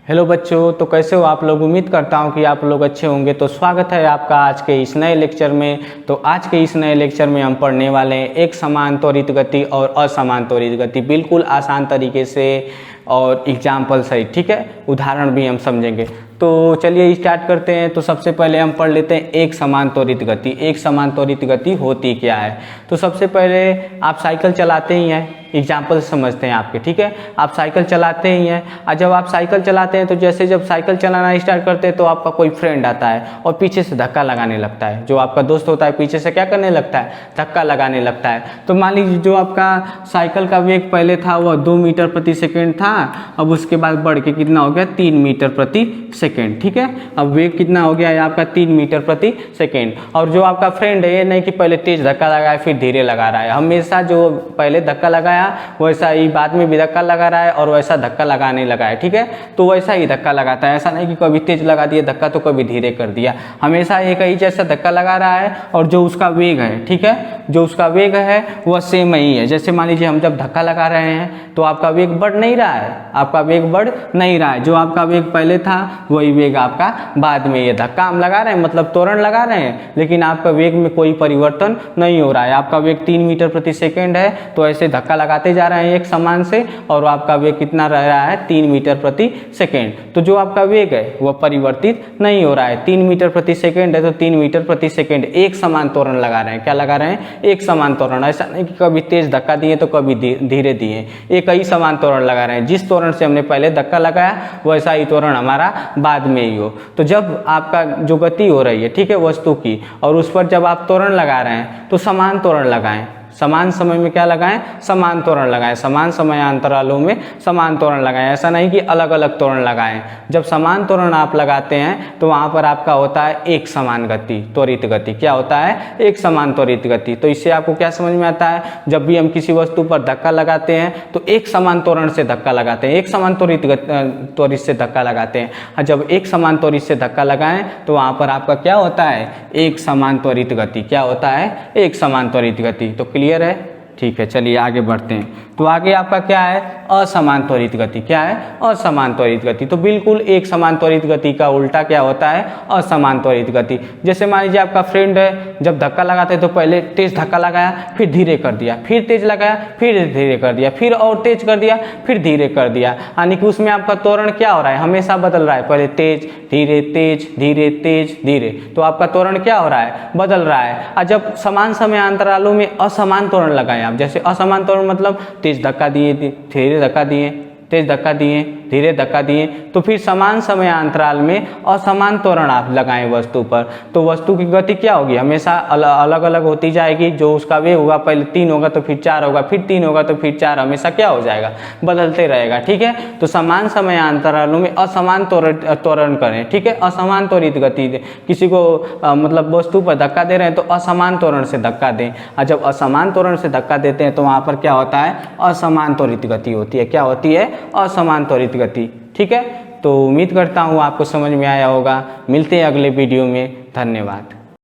Hello बच्चों, तो कैसे हो आप लोग। उम्मीद करता हूं कि आप लोग अच्छे होंगे। तो स्वागत है आपका आज के इस नए लेक्चर में। तो आज के इस नए लेक्चर में हम पढ़ने वाले हैं एक समान त्वरित गति और असमान त्वरित गति, बिल्कुल आसान तरीके से और एग्जाम्पल सहित। ठीक है, उदाहरण भी हम समझेंगे। तो चलिए स्टार्ट करते हैं। तो सबसे पहले हम पढ़ लेते हैं एक समान त्वरित गति। एक समान त्वरित गति होती क्या है। तो सबसे पहले आप साइकिल चलाते ही हैं, एग्जाम्पल समझते हैं आपके। ठीक है, आप साइकिल चलाते ही हैं और जब आप साइकिल चलाते हैं तो जैसे जब साइकिल चलाना स्टार्ट करते हैं तो आपका कोई फ्रेंड आता है और पीछे से धक्का लगाने लगता है। जो आपका दोस्त होता है पीछे से क्या करने लगता है, धक्का लगाने लगता है। तो मान लीजिए जो आपका साइकिल का वेग पहले था वह 2 मीटर प्रति सेकेंड था, अब उसके बाद बढ़ के कितना हो गया, 3 मीटर प्रति सेकेंड। ठीक है, अब वेग कितना हो गया है आपका, 3 मीटर प्रति सेकेंड। और जो आपका फ्रेंड है ये नहीं कि पहले तेज धक्का लगाया फिर धीरे लगा रहा है, हमेशा जो पहले धक्का लगाया वैसा ही बाद में भी धक्का लगा रहा है और वैसा धक्का लगाने लगा है। ठीक है, तो वैसा ही धक्का लगाता है, ऐसा नहीं कि कभी तेज लगा दिया धक्का तो कभी धीरे कर दिया, हमेशा एक ही जैसा धक्का लगा रहा है। और जो उसका वेग है, ठीक है, जो उसका वेग है वह सेम ही है। जैसे मान लीजिए हम जब धक्का लगा रहे हैं तो आपका वेग बढ़ नहीं रहा है, आपका वेग बढ़ नहीं रहा है। जो आपका वेग पहले था वही वेग आपका बाद में, ये धक्का हम लगा रहे हैं मतलब त्वरण लगा रहे हैं, लेकिन आपका वेग में कोई परिवर्तन नहीं हो रहा है। आपका वेग 3 मीटर प्रति सेकेंड है तो ऐसे धक्का लगाते जा रहे हैं एक समान से, और आपका वेग कितना रह रहा है, 3 मीटर प्रति सेकेंड। तो जो आपका वेग है वह परिवर्तित नहीं हो रहा है, 3 मीटर प्रति सेकेंड है तो 3 मीटर प्रति सेकेंड एक समान त्वरण लगा रहे हैं। क्या लगा रहे हैं, एक समान त्वरण। ऐसा नहीं कि कभी तेज धक्का दिए तो कभी धीरे दिए, एक ही समान त्वरण लगा रहे हैं। जिस त्वरण से हमने पहले धक्का लगाया वैसा ही त्वरण हमारा बाद में ही हो। तो जब आपका जो गति हो रही है, ठीक है, वस्तु की, और उस पर जब आप त्वरण लगा रहे हैं तो समान त्वरण लगाएं। समान समय में क्या लगाएं, समान त्वरण लगाएं। समान समयांतरालों में समान त्वरण लगाएं, ऐसा नहीं कि अलग अलग त्वरण लगाएं। जब समान त्वरण आप लगाते हैं तो वहां पर आपका होता है एक समान गति, त्वरित गति। क्या होता है, एक समान त्वरित गति। तो इससे आपको क्या समझ में आता है, जब भी हम किसी वस्तु पर धक्का लगाते हैं तो एक समान त्वरण से धक्का लगाते हैं, एक समान त्वरित से धक्का लगाते हैं। और जब एक समान त्वरित से धक्का लगाएं तो वहां पर आपका क्या होता है, एक समान त्वरित गति। क्या होता है, एक समान त्वरित गति। तो क्लियर है, ठीक है। चलिए आगे बढ़ते हैं। तो आगे आपका क्या है, असमान त्वरित गति। क्या है, असमान त्वरित गति। तो बिल्कुल एक समान त्वरित गति का उल्टा क्या होता है, असमान त्वरित गति। जैसे मान लीजिए आपका फ्रेंड है, जब धक्का लगाते तो पहले तेज धक्का लगाया फिर धीरे कर दिया, फिर तेज लगाया फिर धीरे कर दिया, फिर और तेज कर दिया फिर धीरे कर दिया, यानी कि उसमें आपका त्वरण क्या हो रहा है, हमेशा बदल रहा है, पहले तेज धीरे तेज धीरे तेज धीरे। तो आपका त्वरण क्या हो रहा है, बदल रहा है। और जब समान समय अंतरालों में असमान त्वरण लगाए आप, जैसे असमान त्वरण मतलब तेज धक्का दिए धीरे धक्का दिए, तेज धक्का दिए धीरे धक्का दिए, तो फिर समान समय अंतराल में असमान त्वरण आप लगाएं वस्तु पर, तो वस्तु की गति क्या होगी, हमेशा अलग अलग होती जाएगी। जो उसका वेग होगा पहले 3 होगा तो फिर 4 होगा, फिर 3 होगा तो फिर 4, हमेशा क्या हो जाएगा, बदलते रहेगा। ठीक है, तो समान समय अंतरालों में असमान त्वरण करें। ठीक है, असमान त्वरित गति किसी को मतलब वस्तु पर धक्का दे रहे हैं तो असमान त्वरण से धक्का दें, और जब असमान त्वरण से धक्का देते हैं तो वहां पर क्या होता है, असमान त्वरित गति होती है। क्या होती है, असमान त्वरित गति। ठीक है, तो उम्मीद करता हूँ आपको समझ में आया होगा। मिलते हैं अगले वीडियो में, धन्यवाद।